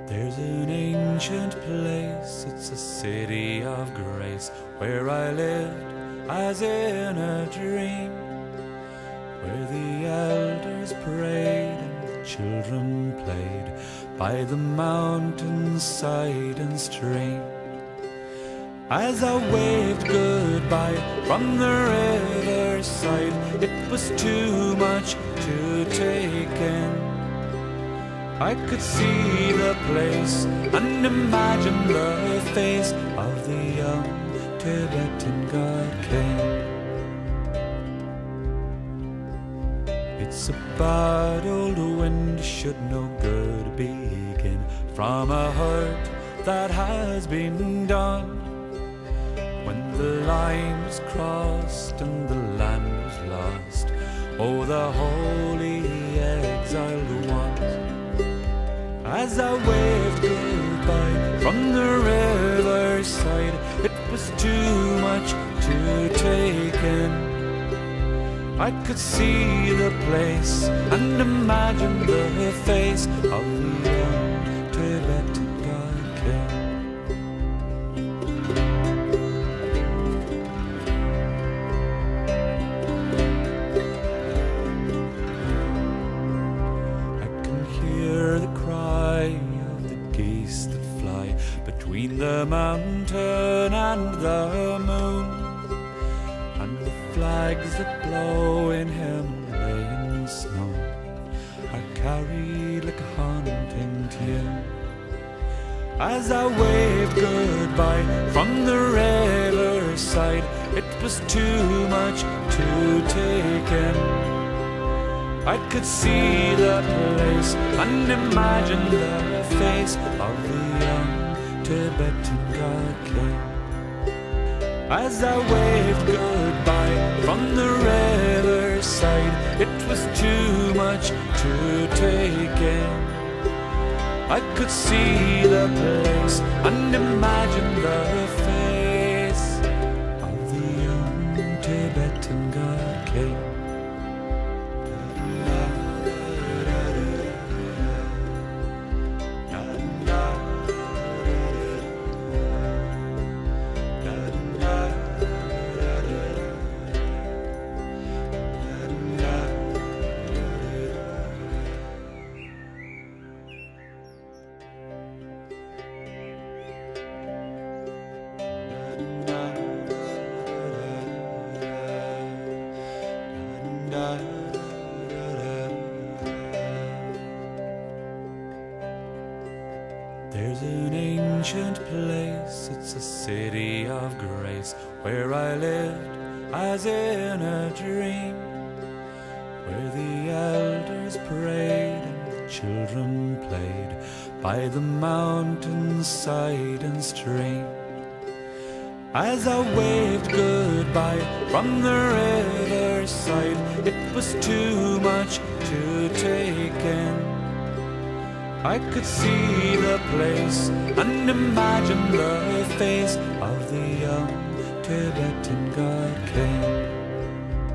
There's an ancient place, it's a city of grace, where I lived as in a dream, where the elders prayed and the children played by the mountainside and stream. As I waved goodbye from the riverside, it was too much to take in. I could see the place and imagine the face of the young Tibetan god king. It's a bad old wind, should no good begin from a hurt that has been done. When the line was crossed and the land was lost, oh, the holy exiled ones. As I waved goodbye from the riverside, it was too much to take in. I could see the place and imagine the face of the young Tibetan god king. I can hear the cry of the geese that fly between the mountain and the moon, and the flags that blow in Himalayan snow are carried like a haunting tune. As I waved goodbye from the riverside, it was too much to take in. I could see the place and imagine the face of the young Tibetan god king. As I waved goodbye from the riverside, it was too much to take in. I could see the place and imagine the face of the young Tibetan god king. There's an ancient place, it's a city of grace, where I lived as in a dream, where the elders prayed and the children played by the mountainside and stream. As I waved goodbye from the riverside, it was too much to take in. I could see the place and imagine the face of the young Tibetan god king.